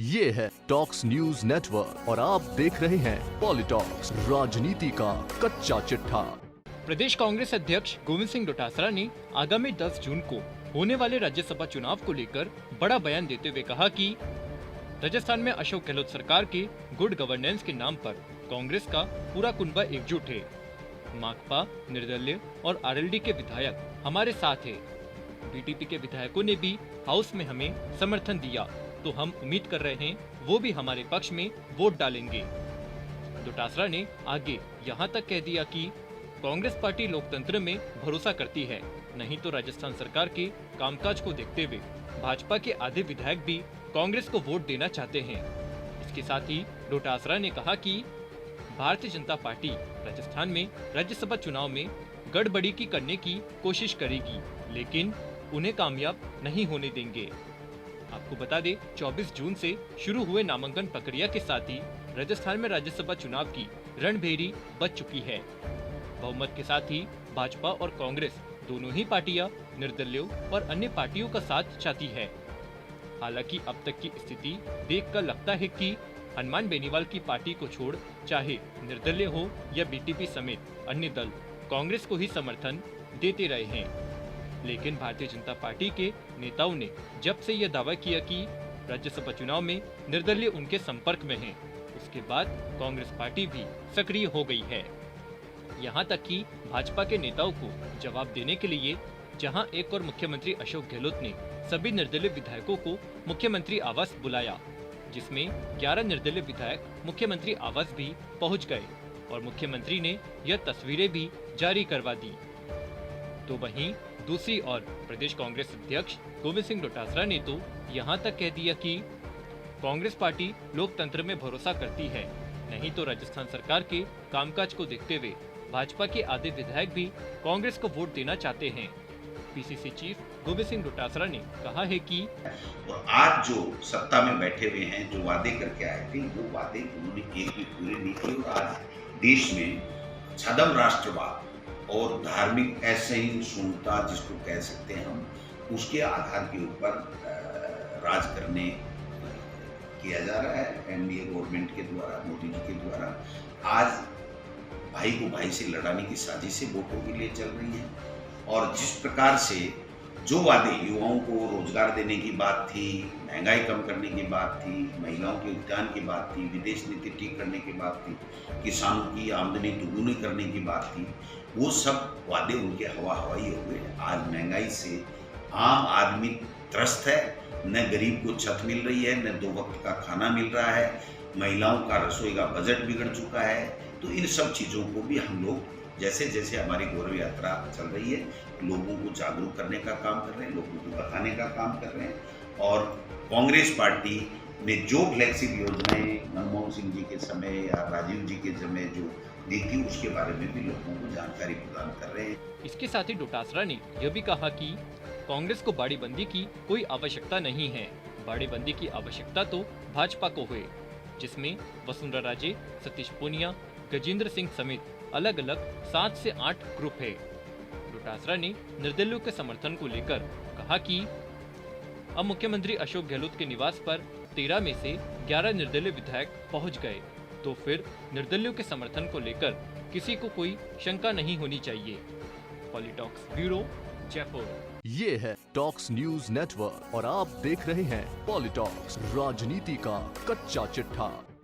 ये है talks news network और आप देख रहे हैं पॉलिटॉक्स, राजनीति का कच्चा चिट्ठा। प्रदेश कांग्रेस अध्यक्ष गोविंद सिंह डोटासरा ने आगामी 10 जून को होने वाले राज्यसभा चुनाव को लेकर बड़ा बयान देते हुए कहा कि राजस्थान में अशोक गहलोत सरकार के गुड गवर्नेंस के नाम पर कांग्रेस का पूरा कुनबा एकजुट है। माकपा, निर्दलीय और आरएलडी के विधायक हमारे साथ है। बीटीपी के विधायकों ने भी हाउस में हमें समर्थन दिया, तो हम उम्मीद कर रहे हैं वो भी हमारे पक्ष में वोट डालेंगे। डोटासरा ने आगे यहाँ तक कह दिया कि कांग्रेस पार्टी लोकतंत्र में भरोसा करती है, नहीं तो राजस्थान सरकार के कामकाज को देखते हुए भाजपा के आधे विधायक भी कांग्रेस को वोट देना चाहते हैं। इसके साथ ही डोटासरा ने कहा कि भारतीय जनता पार्टी राजस्थान में राज्यसभा चुनाव में गड़बड़ी की करने की कोशिश करेगी, लेकिन उन्हें कामयाब नहीं होने देंगे। आपको बता दें, 24 जून से शुरू हुए नामांकन प्रक्रिया के साथ ही राजस्थान में राज्यसभा चुनाव की रणभेरी बज चुकी है। बहुमत के साथ ही भाजपा और कांग्रेस दोनों ही पार्टियां निर्दलीयों और अन्य पार्टियों का साथ चाहती है। हालांकि अब तक की स्थिति देखकर लगता है कि हनुमान बेनीवाल की पार्टी को छोड़ चाहे निर्दलीय हो या बीटीपी समेत अन्य दल कांग्रेस को ही समर्थन देते रहे हैं। लेकिन भारतीय जनता पार्टी के नेताओं ने जब से यह दावा किया कि राज्यसभा चुनाव में निर्दलीय उनके संपर्क में हैं, उसके बाद कांग्रेस पार्टी भी सक्रिय हो गई है। यहाँ तक कि भाजपा के नेताओं को जवाब देने के लिए जहां एक और मुख्यमंत्री अशोक गहलोत ने सभी निर्दलीय विधायकों को मुख्यमंत्री आवास बुलाया, जिसमें 11 निर्दलीय विधायक मुख्यमंत्री आवास भी पहुँच गए और मुख्यमंत्री ने यह तस्वीरें भी जारी करवा दी। तो वहीं दूसरी ओर प्रदेश कांग्रेस अध्यक्ष गोविंद सिंह डोटासरा ने तो यहाँ तक कह दिया कि कांग्रेस पार्टी लोकतंत्र में भरोसा करती है, नहीं तो राजस्थान सरकार के कामकाज को देखते हुए भाजपा के आधे विधायक भी कांग्रेस को वोट देना चाहते हैं। पीसीसी चीफ गोविंद सिंह डोटासरा ने कहा है कि और आज जो सत्ता में बैठे हुए हैं, जो वादे करके आए थे, वो वादे उन्होंने एक भी पूरे नहीं किए और आज देश में छदम राष्ट्रवाद और धार्मिक असहिष्णुता जिसको कह सकते हैं हम, उसके आधार के ऊपर राज करने किया जा रहा है एनडीए गवर्नमेंट के द्वारा, मोदी जी के द्वारा। आज भाई को भाई से लड़ाने की साजिशें वोटों के लिए चल रही हैं और जिस प्रकार से जो वादे युवाओं को रोजगार देने की बात थी, महंगाई कम करने की बात थी, महिलाओं के उत्थान की बात थी, विदेश नीति ठीक करने की बात थी, किसानों की आमदनी दुगुनी करने की बात थी, वो सब वादे उनके हवा हवाई हो गए। आज महंगाई से आम आदमी त्रस्त है, न गरीब को छत मिल रही है, न 2 वक्त का खाना मिल रहा है, महिलाओं का रसोई का बजट बिगड़ चुका है। तो इन सब चीज़ों को भी हम लोग जैसे जैसे हमारी गौरव यात्रा चल रही है, लोगों को जागरूक करने का काम कर रहे हैं, लोगों को बताने का काम कर रहे हैं। और कांग्रेस पार्टी ने जो फ्लैगशिप योजनाएं मनमोहन सिंह जी के समय या राजीव जी के समय जो दी थी, उसके बारे में भी लोगों को जानकारी प्रदान कर रहे हैं। इसके साथ ही डोटासरा ने यह भी कहा कि कांग्रेस को बाड़ीबंदी की कोई आवश्यकता नहीं है। बाड़ीबंदी की आवश्यकता तो भाजपा को हुए, जिसमें वसुंधरा राजे, सतीश पूनिया, गजेंद्र सिंह समेत अलग अलग 7 से 8 ग्रुप है। डोटासरा ने निर्दलीयों के समर्थन को लेकर कहा कि अब मुख्यमंत्री अशोक गहलोत के निवास पर 13 में से 11 निर्दलीय विधायक पहुंच गए, तो फिर निर्दलीयों के समर्थन को लेकर किसी को कोई शंका नहीं होनी चाहिए। पॉलिटॉक्स ब्यूरो, जयपुर। ये है टॉक्स न्यूज नेटवर्क और आप देख रहे हैं पॉलिटॉक्स, राजनीति का कच्चा चिट्ठा।